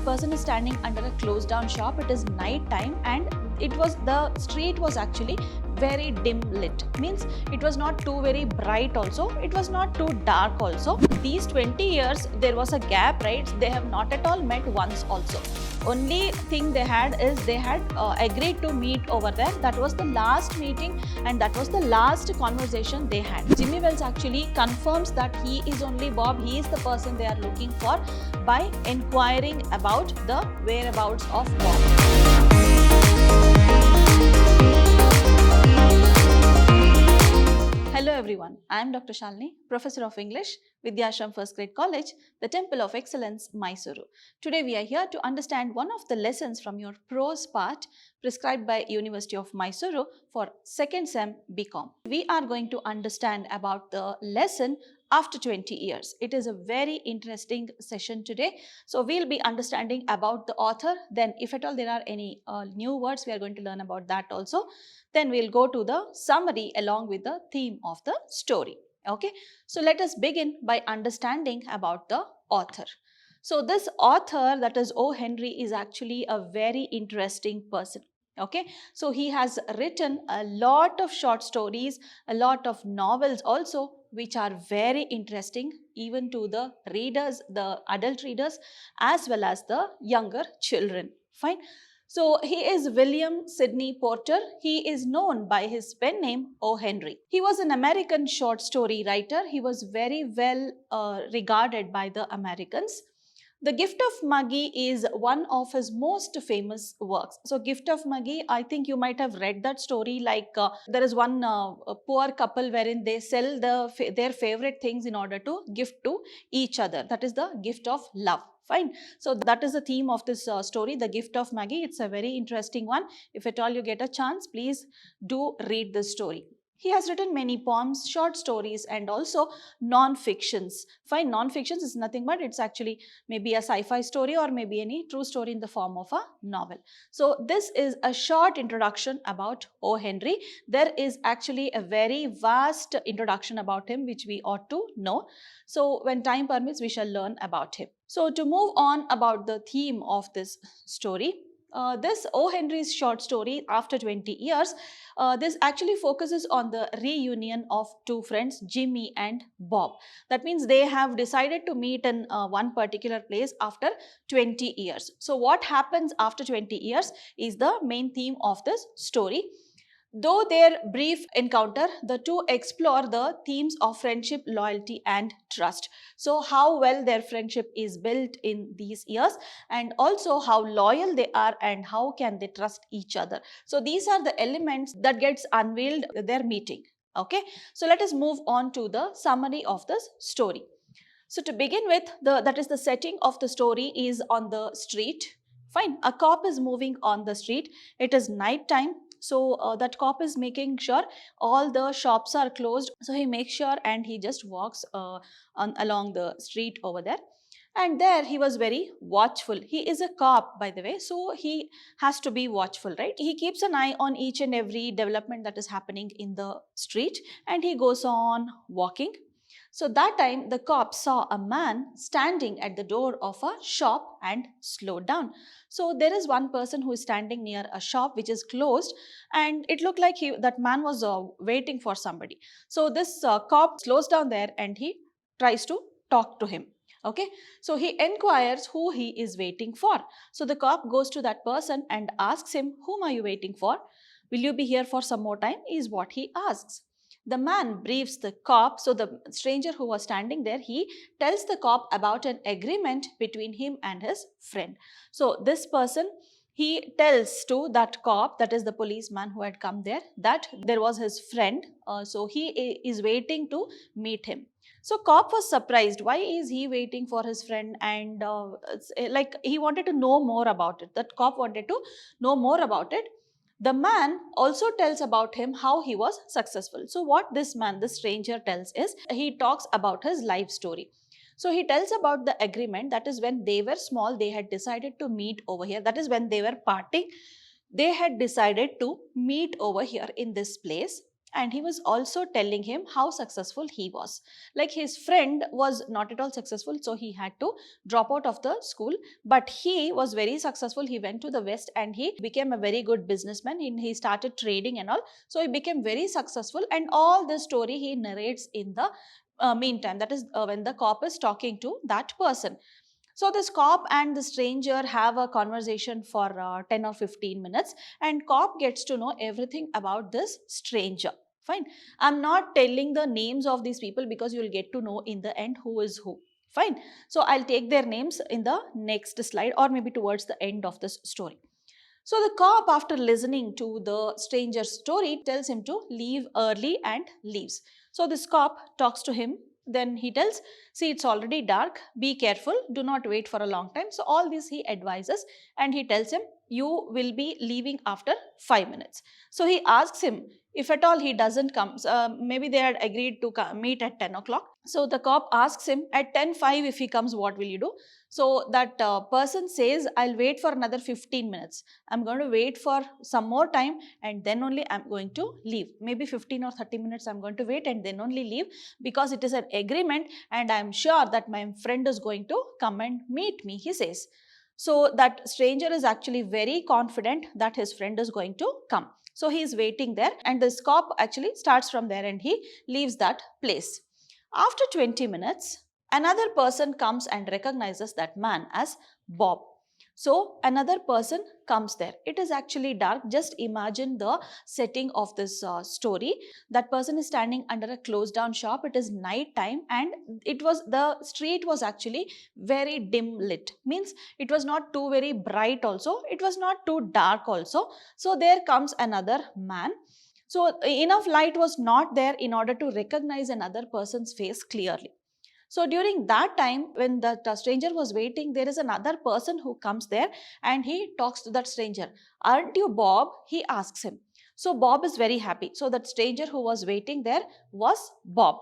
person is standing under a closed down shop. It is night time and the street was actually very dim lit, means it was not too very bright also, it was not too dark also. These 20 years there was a gap, right? They have not at all met once also. Only thing they had is they had agreed to meet over there. That was the last meeting and that was the last conversation they had. Jimmy Wells actually confirms that he is only Bob, he is the person they are looking for by inquiring about the whereabouts of Bob. Hello everyone, I am Dr. Shalini, Professor of English, Vidhyaashram First Grade College, the Temple of Excellence, MYSURU. Today we are here to understand one of the lessons from your prose part prescribed by University of Mysuru for 2nd Sem BCom. We are going to understand about the lesson after 20 years. It is a very interesting session today. So we'll be understanding about the author. Then if at all there are any new words, we are going to learn about that also. Then we'll go to the summary along with the theme of the story. Okay, so let us begin by understanding about the author. So this author, that is O. Henry, is actually a very interesting person. Okay, so he has written a lot of short stories, a lot of novels also, which are very interesting even to the readers, the adult readers, as well as the younger children. Fine. So he is William Sidney Porter. He is known by his pen name O. Henry. He was an American short story writer. He was very well regarded by the Americans. The Gift of Muggy is one of his most famous works. So Gift of Muggy, I think you might have read that story, like there is one poor couple wherein they sell their favorite things in order to gift to each other. That is the gift of love. Fine. So that is the theme of this story, The Gift of Maggie. It's a very interesting one. If at all you get a chance, please do read this story. He has written many poems, short stories, and also non-fictions. Fine, non-fictions is nothing but it's actually maybe a sci-fi story or maybe any true story in the form of a novel. So this is a short introduction about O. Henry. There is actually a very vast introduction about him which we ought to know. So when time permits, we shall learn about him. So to move on about the theme of this story, this O. Henry's short story after 20 years, this actually focuses on the reunion of two friends, Jimmy and Bob. That means they have decided to meet in one particular place after 20 years. So what happens after 20 years is the main theme of this story. Though their brief encounter, the two explore the themes of friendship, loyalty and trust. So how well their friendship is built in these years and also how loyal they are and how can they trust each other. So these are the elements that gets unveiled in their meeting. Okay, so let us move on to the summary of this story. So to begin with, that is the setting of the story is on the street. Fine, a cop is moving on the street. It is night time. So that cop is making sure all the shops are closed. So he makes sure and he just walks along the street over there. And there he was very watchful. He is a cop, by the way, so he has to be watchful, right? He keeps an eye on each and every development that is happening in the street and he goes on walking. So that time the cop saw a man standing at the door of a shop and slowed down. So there is one person who is standing near a shop which is closed and it looked like that man was waiting for somebody. So this cop slows down there and he tries to talk to him. Okay, so he inquires who he is waiting for. So the cop goes to that person and asks him, whom are you waiting for? Will you be here for some more time? Is what he asks. The man briefs the cop. So the stranger who was standing there, he tells the cop about an agreement between him and his friend. So this person, he tells to that cop, that is the policeman who had come there, that there was his friend. So he is waiting to meet him. So cop was surprised. Why is he waiting for his friend? And like he wanted to know more about it. That cop wanted to know more about it. The man also tells about him how he was successful. So what this man, the stranger, tells is he talks about his life story. So he tells about the agreement, that is when they were small, they had decided to meet over here. That is when they were partying, they had decided to meet over here in this place. And he was also telling him how successful he was. Like his friend was not at all successful, so he had to drop out of the school. But he was very successful. He went to the West and he became a very good businessman. He started trading and all. So he became very successful. And all this story he narrates in the meantime. That is when the cop is talking to that person. So this cop and the stranger have a conversation for 10 or 15 minutes, and cop gets to know everything about this stranger. Fine. I'm not telling the names of these people because you will get to know in the end who is who. Fine. So I'll take their names in the next slide or maybe towards the end of this story. So the cop, after listening to the stranger's story, tells him to leave early and leaves. So this cop talks to him. Then he tells, see, it's already dark. Be careful. Do not wait for a long time. So all this he advises, and he tells him, you will be leaving after 5 minutes. So he asks him, if at all he doesn't come, maybe they had agreed to meet at 10 o'clock. So the cop asks him, at 10:05 if he comes, what will you do? So that person says, I'll wait for another 15 minutes. I'm going to wait for some more time and then only I'm going to leave. Maybe 15 or 30 minutes I'm going to wait and then only leave, because it is an agreement and I'm sure that my friend is going to come and meet me, he says. So that stranger is actually very confident that his friend is going to come. So he is waiting there, and this cop actually starts from there and he leaves that place. After 20 minutes, another person comes and recognizes that man as Bob. So another person comes there. It is actually dark. Just imagine the setting of this story. That person is standing under a closed down shop. It is night time, and the street was actually very dim lit. Means it was not too very bright also. It was not too dark also. So there comes another man. So enough light was not there in order to recognize another person's face clearly. So during that time, when the stranger was waiting, there is another person who comes there and he talks to that stranger. Aren't you Bob? He asks him. So Bob is very happy. So that stranger who was waiting there was Bob.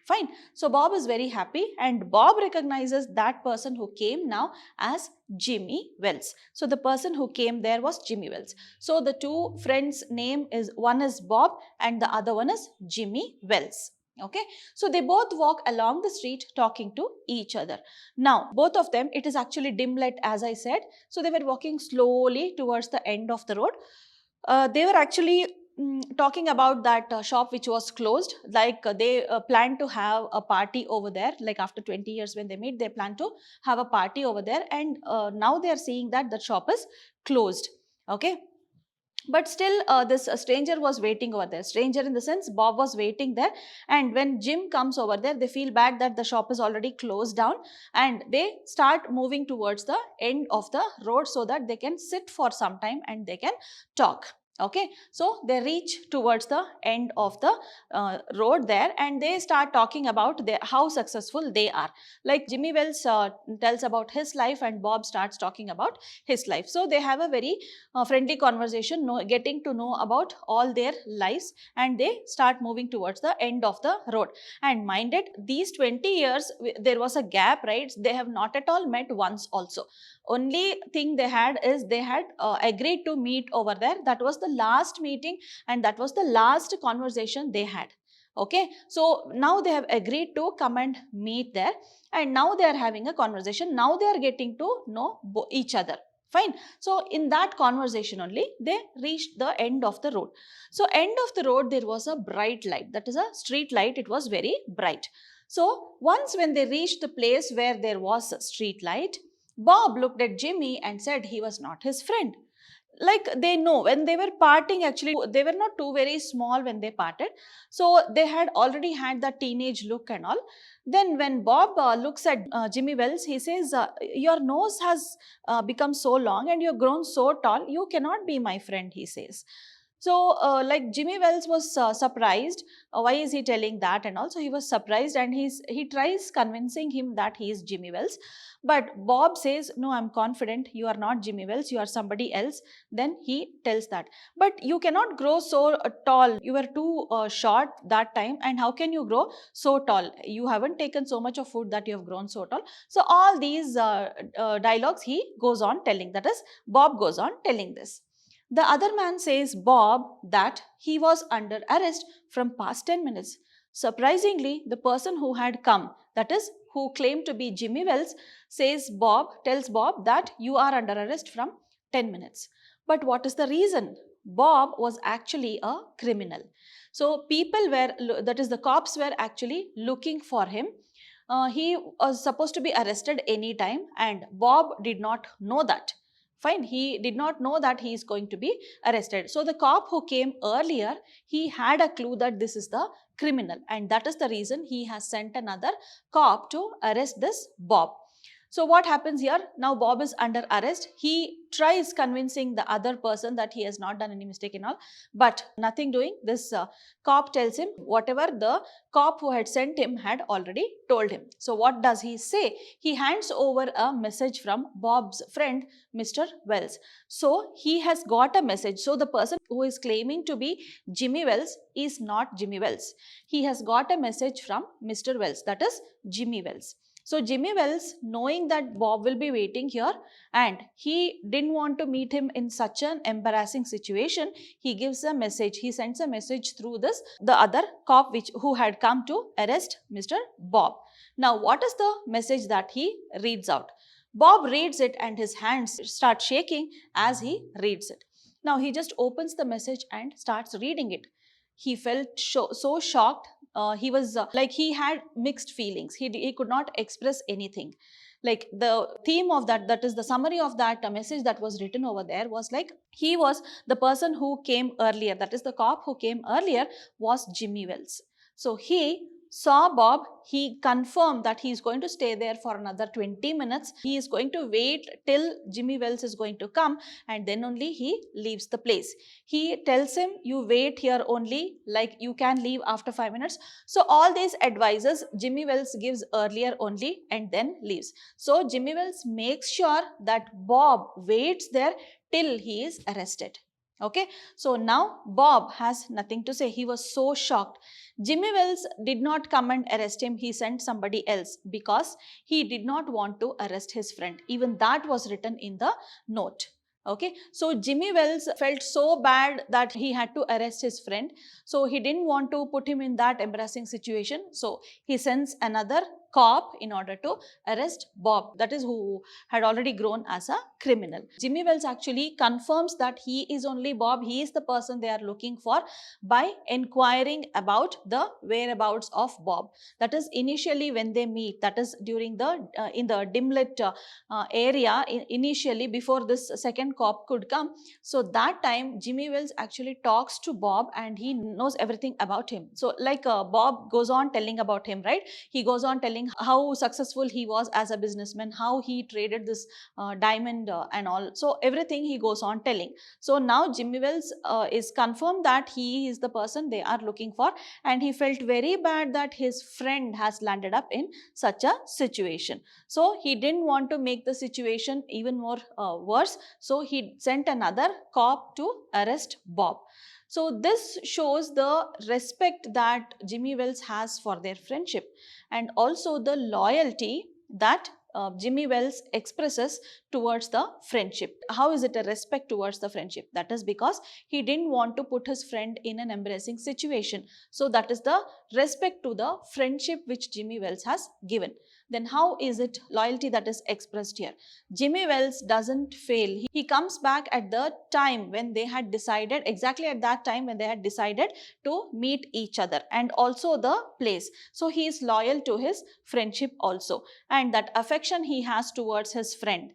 Fine. So Bob is very happy, and Bob recognizes that person who came now as Jimmy Wells. So the person who came there was Jimmy Wells. So the two friends' name is, one is Bob and the other one is Jimmy Wells. Okay, so they both walk along the street talking to each other. Now both of them, it is actually dim light as I said. So they were walking slowly towards the end of the road. They were actually talking about that shop which was closed. Like they plan to have a party over there. Like after 20 years when they meet, they plan to have a party over there, and now they are seeing that the shop is closed. Okay. But still this stranger was waiting over there. Stranger in the sense Bob was waiting there, and when Jim comes over there, they feel bad that the shop is already closed down, and they start moving towards the end of the road so that they can sit for some time and they can talk. Okay, so they reach towards the end of the road there, and they start talking about how successful they are. Like Jimmy Wells tells about his life, and Bob starts talking about his life. So they have a very friendly conversation, getting to know about all their lives, and they start moving towards the end of the road. And mind it, these 20 years there was a gap, right? They have not at all met once also. Only thing they had is they had agreed to meet over there. That was the last meeting, and that was the last conversation they had. Okay, so now they have agreed to come and meet there, and now they are having a conversation. Now they are getting to know each other. Fine. So in that conversation only, they reached the end of the road. So end of the road, there was a bright light. That is a street light. It was very bright. So once when they reached the place where there was a street light, Bob looked at Jimmy and said he was not his friend. Like they know when they were parting, actually they were not too very small when they parted, so they had already had the teenage look and all. Then when Bob looks at Jimmy Wells, he says, your nose has become so long and you've grown so tall, you cannot be my friend, he says. So like Jimmy Wells was surprised, why is he telling that, and also he was surprised, and he tries convincing him that he is Jimmy Wells. But Bob says, no, I'm confident you are not Jimmy Wells, you are somebody else. Then he tells that, but you cannot grow so tall, you were too short that time, and how can you grow so tall? You haven't taken so much of food that you have grown so tall. So all these dialogues he goes on telling, that is Bob goes on telling this. The other man says Bob that he was under arrest from past 10 minutes. Surprisingly, the person who had come, that is, who claimed to be Jimmy Wells, tells Bob that you are under arrest from 10 minutes. But what is the reason? Bob was actually a criminal. So the cops were actually looking for him. He was supposed to be arrested anytime, and Bob did not know that. Fine, he did not know that he is going to be arrested. So the cop who came earlier, he had a clue that this is the criminal, and that is the reason he has sent another cop to arrest this Bob. So what happens here? Now Bob is under arrest. He tries convincing the other person that he has not done any mistake and all, but nothing doing. This cop tells him whatever the cop who had sent him had already told him. So what does he say? He hands over a message from Bob's friend, Mr. Wells. So he has got a message. So the person who is claiming to be Jimmy Wells is not Jimmy Wells. He has got a message from Mr. Wells, that is Jimmy Wells. So Jimmy Wells, knowing that Bob will be waiting here and he didn't want to meet him in such an embarrassing situation, he gives a message. He sends a message through the other cop who had come to arrest Mr. Bob. Now what is the message that he reads out? Bob reads it and his hands start shaking as he reads it. Now he just opens the message and starts reading it. He felt so shocked. He was like he had mixed feelings. He could not express anything. Like the theme of that is the summary of that message that was written over there was like he was the person who came earlier, that is the cop who came earlier was Jimmy Wells. So he saw Bob, he confirmed that he is going to stay there for another 20 minutes. He is going to wait till Jimmy Wells is going to come and then only he leaves the place. He tells him, you wait here only, like you can leave after 5 minutes. So all these advices Jimmy Wells gives earlier only and then leaves. So Jimmy Wells makes sure that Bob waits there till he is arrested. Okay, so now Bob has nothing to say. He was so shocked. Jimmy Wells did not come and arrest him. He sent somebody else because he did not want to arrest his friend. Even that was written in the note. Okay, so Jimmy Wells felt so bad that he had to arrest his friend. So he didn't want to put him in that embarrassing situation. So he sends another cop in order to arrest Bob, that is who had already grown as a criminal. Jimmy Wells actually confirms that he is only Bob, he is the person they are looking for by inquiring about the whereabouts of Bob. That is initially when they meet, that is during the in the dim lit area initially before this second cop could come. So that time Jimmy Wells actually talks to Bob and he knows everything about him. So like Bob goes on telling about him, right? He goes on telling how successful he was as a businessman, how he traded this diamond and all. So everything he goes on telling. So now Jimmy Wells is confirmed that he is the person they are looking for, and he felt very bad that his friend has landed up in such a situation. So he didn't want to make the situation even more worse. So he sent another cop to arrest Bob. So this shows the respect that Jimmy Wells has for their friendship and also the loyalty that Jimmy Wells expresses towards the friendship. How is it a respect towards the friendship? That is because he didn't want to put his friend in an embarrassing situation. So that is the respect to the friendship which Jimmy Wells has given. Then how is it loyalty that is expressed here? Jimmy Wells doesn't fail. He comes back at the time when they had decided, exactly at that time when they had decided to meet each other, and also the place. So he is loyal to his friendship also, and that affection he has towards his friend,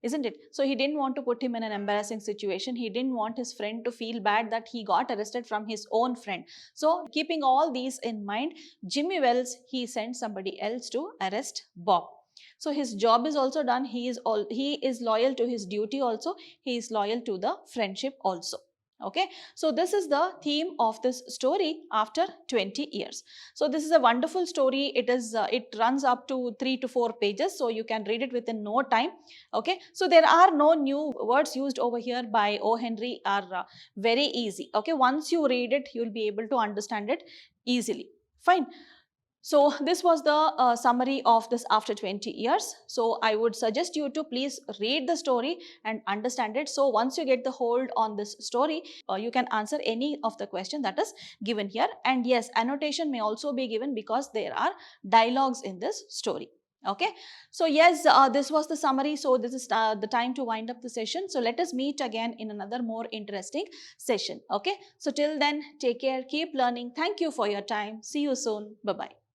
isn't it? So he didn't want to put him in an embarrassing situation. He didn't want his friend to feel bad that he got arrested from his own friend. So keeping all these in mind, Jimmy Wells, he sent somebody else to arrest Bob. So his job is also done. He is loyal to his duty also. He is loyal to the friendship also. Okay, so this is the theme of this story after 20 years. So this is a wonderful story. It runs up to 3 to 4 pages, so you can read it within no time. Okay, so there are no new words used over here by O. Henry, are very easy. Okay, once you read it, you will be able to understand it easily. Fine. So this was the summary of this after 20 years. So I would suggest you to please read the story and understand it. So once you get the hold on this story, you can answer any of the question that is given here. And yes, annotation may also be given because there are dialogues in this story. Okay, so yes, this was the summary. So this is the time to wind up the session. So let us meet again in another more interesting session. Okay, so till then, take care, keep learning. Thank you for your time. See you soon. Bye bye.